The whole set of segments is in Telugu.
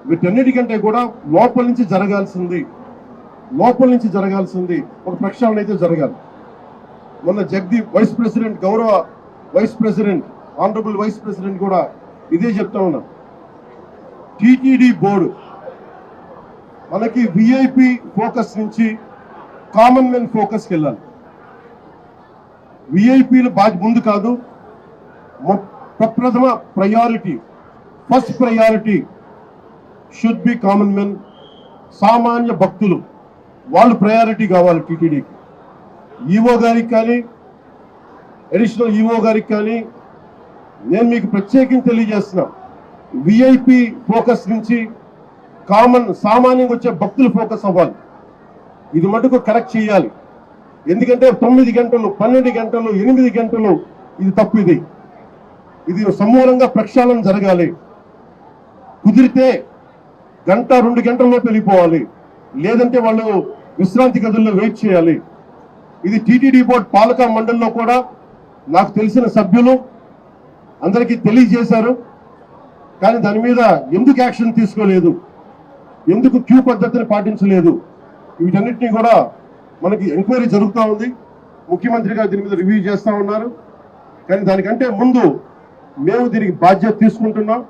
వీటన్నిటికంటే కూడా లోపల నుంచి జరగాల్సింది ఒక ప్రక్షాళన అయితే జరగాలి. మొన్న జగదీప్ వైస్ ప్రెసిడెంట్, గౌరవ vice president, honourable vice president కూడా ఇదే చెప్తా ఉన్నా. టీటీడీ బోర్డు మనకి విఐపి ఫోకస్ నుంచి కామన్ మెన్ ఫోకస్కి వెళ్ళాలి. విఐపీలు ముందు కాదు, ప్రప్రథమ priority, first priority should be common men. సామాన్య భక్తులు వాళ్ళు ప్రయారిటీ కావాలి టీటీడీకి. ఈఓ గారికి కానీ, అడిషనల్ ఈఓ గారికి కానీ నేను మీకు ప్రత్యేకించి తెలియజేస్తున్నా, విఐపి ఫోకస్ నుంచి సామాన్యంగా వచ్చే భక్తులు ఫోకస్ అవ్వాలి. ఇది మటుకు కరెక్ట్ చేయాలి. ఎందుకంటే 9 గంటలు, 12 గంటలు, 8 గంటలు ఇది తప్పు. ఇది సమూలంగా ప్రక్షాళన జరగాలి. కుదిరితే 1-2 గంటల్లో వెళ్ళిపోవాలి, లేదంటే వాళ్ళు విశ్రాంతి గదుల్లో వెయిట్ చేయాలి. ఇది టీటీడీ బోర్డు పాలక మండలిలో కూడా నాకు తెలిసిన సభ్యులు అందరికీ తెలియజేశారు. కానీ దాని మీద ఎందుకు యాక్షన్ తీసుకోలేదు, ఎందుకు క్యూ పద్ధతిని పాటించలేదు, వీటన్నిటినీ కూడా మనకి ఎంక్వైరీ జరుగుతూ ఉంది. ముఖ్యమంత్రి గారు దీని మీద రివ్యూ చేస్తూ ఉన్నారు. కానీ దానికంటే ముందు మేము దీనికి బాధ్యత తీసుకుంటున్నాం.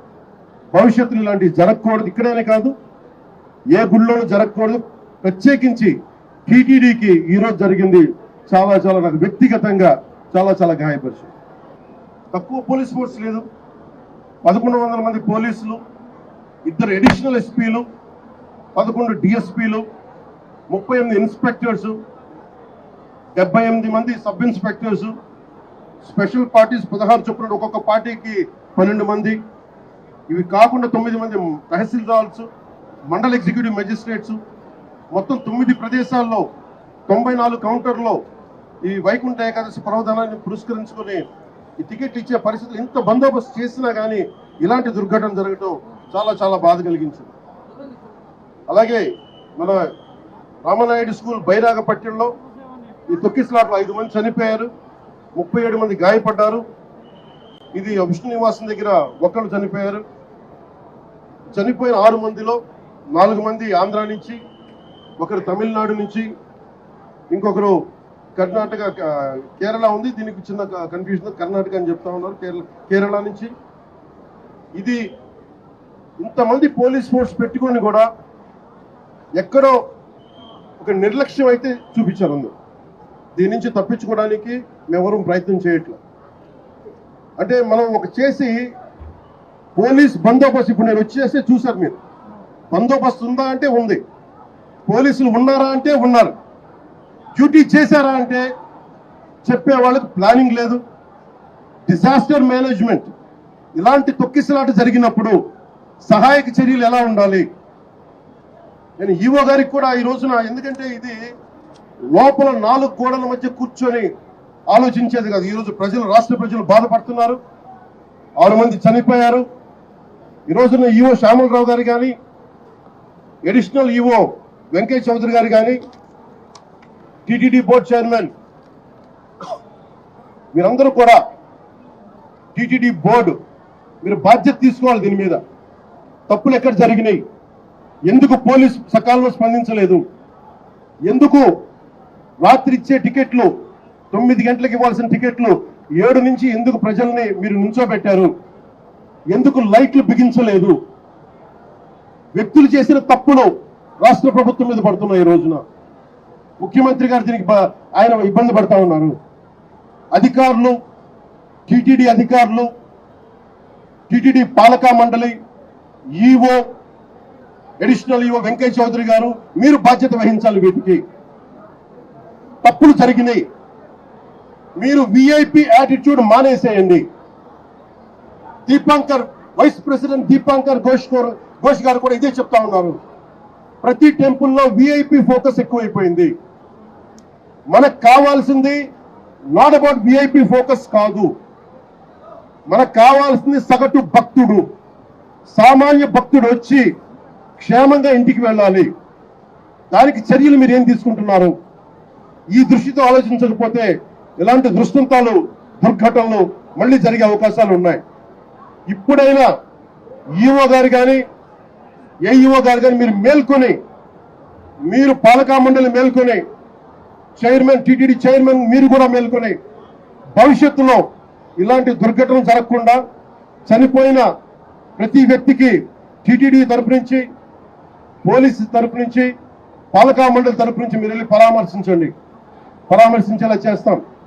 భవిష్యత్తులో ఇలాంటివి జరగకూడదు. ఇక్కడనే కాదు, ఏ గుళ్ళోనూ జరగకూడదు. ప్రత్యేకించి టీటీడీకి ఈరోజు జరిగింది చాలా నాకు వ్యక్తిగతంగా చాలా గాయపరిచింది. తక్కువ పోలీస్ ఫోర్స్ లేదు, 1100 మంది పోలీసులు, 2 అడిషనల్ ఎస్పీలు, 11 డిఎస్పీలు, 38 ఇన్స్పెక్టర్స్, 78 మంది సబ్ ఇన్స్పెక్టర్స్, స్పెషల్ పార్టీస్ 16 చొప్పున ఒక్కొక్క పార్టీకి 12 మంది. ఇవి కాకుండా 9 మంది తహసీల్దార్స్, మండల ఎగ్జిక్యూటివ్ మెజిస్ట్రేట్స్, మొత్తం 9 ప్రదేశాల్లో 94 కౌంటర్లో ఈ వైకుంఠ ఏకాదశి పర్వదినాన్ని పురస్కరించుకుని ఈ టికెట్ ఇచ్చే పరిస్థితులు, ఇంత బందోబస్తు చేసినా కానీ ఇలాంటి దుర్ఘటన జరగడం చాలా బాధ కలిగించింది. అలాగే మన రామనాయుడు స్కూల్ బైరాగపట్నంలో ఈ తొక్కిసలాట్లో 5 మంది చనిపోయారు, 37 మంది గాయపడ్డారు. ఇది విష్ణు నివాసం దగ్గర ఒకళ్ళు చనిపోయారు. చనిపోయిన 6 మందిలో 4 మంది ఆంధ్ర నుంచి, ఒకరు తమిళనాడు నుంచి, ఇంకొకరు కర్ణాటక, కేరళ ఉంది. దీనికి చిన్న కన్ఫ్యూజన్, కర్ణాటక అని చెప్తా ఉన్నారు, కేరళ నుంచి. ఇది ఇంతమంది పోలీస్ ఫోర్స్ పెట్టుకొని కూడా ఎక్కడో ఒక నిర్లక్ష్యం అయితే చూపించారు. దీని నుంచి తప్పించుకోవడానికి మేమెవరూ ప్రయత్నం చేయట్లేదు. అంటే మనం ఒక చేసి పోలీస్ బందోబస్తు, ఇప్పుడు నేను వచ్చేస్తే చూశారు మీరు, బందోబస్తు ఉందా అంటే ఉంది, పోలీసులు ఉన్నారా అంటే ఉన్నారు, డ్యూటీ చేశారా అంటే చెప్పే వాళ్ళకి ప్లానింగ్ లేదు. డిజాస్టర్ మేనేజ్మెంట్, ఇలాంటి తొక్కిసలాట జరిగినప్పుడు సహాయక చర్యలు ఎలా ఉండాలి. నేను ఈవో గారికి కూడా ఈ రోజున, ఎందుకంటే ఇది లోపల 4 గోడల మధ్య కూర్చొని ఆలోచించేది కాదు. ఈరోజు రాష్ట్ర ప్రజలు బాధపడుతున్నారు. 6 మంది చనిపోయారు. ఈ రోజున ఈవో శ్యామలరావు గారు కానీ, అడిషనల్ ఈవో వెంకయ్య చౌదరి గారు కానీ, టీటీడీ బోర్డు చైర్మన్, మీరందరూ కూడా టీటీడీ బోర్డు మీరు బాధ్యత తీసుకోవాలి. దీని మీద తప్పులు ఎక్కడ జరిగినాయి, ఎందుకు పోలీసు సకాలంలో స్పందించలేదు, ఎందుకు రాత్రి ఇచ్చే టికెట్లు 9 గంటలకు ఇవ్వాల్సిన టికెట్లు 7 నుంచి ఎందుకు ప్రజల్ని మీరు నుంచోబెట్టారు, ఎందుకు లైట్లు బిగించలేదు. వ్యక్తులు చేసిన తప్పులు రాష్ట్ర ప్రభుత్వం మీద పడుతున్నాయి. ఈ రోజున ముఖ్యమంత్రి గారు దీనికి ఆయన ఇబ్బంది పడతా ఉన్నారు. అధికారులు, టీటీడీ అధికారులు, టీటీడీ పాలకా మండలి, EO, additional EO Venkaiah Chowdary గారు, మీరు బాధ్యత వహించాలి. వీటికి తప్పులు జరిగినాయి. మీరు విఐపి యాటిట్యూడ్ మానేసేయండి. వైస్ ప్రెసిడెంట్ దీపాంకర్ ఘోష్ గారు కూడా ఇదే చెప్తా ఉన్నారు. ప్రతి టెంపుల్లో విఐపి ఫోకస్ ఎక్కువైపోయింది. మనకు కావాల్సింది నాట్ అబౌట్ విఐపి ఫోకస్ కాదు, మనకు కావాల్సింది సగటు భక్తుడు, సామాన్య భక్తుడు వచ్చి క్షేమంగా ఇంటికి వెళ్ళాలి. దానికి చర్యలు మీరు ఏం తీసుకుంటున్నారు? ఈ దృష్టితో ఆలోచించకపోతే ఇలాంటి దృష్టాంతాలు, దుర్ఘటనలు మళ్ళీ జరిగే అవకాశాలు ఉన్నాయి. ఇప్పుడైనా ఈఓ గారు కానీ, ఏఈఓ గారు కానీ మీరు మేల్కొని, మీరు పాలకా మండలి మేల్కొని, చైర్మన్ టీటీడీ చైర్మన్ మీరు కూడా మేల్కొని భవిష్యత్తులో ఇలాంటి దుర్ఘటనలు జరగకుండా చనిపోయిన ప్రతి వ్యక్తికి టీటీడీ తరపు నుంచి, పోలీసు తరపు నుంచి, పాలకా మండలి తరపు నుంచి మీరు వెళ్ళి పరామర్శించేలా చేస్తాం.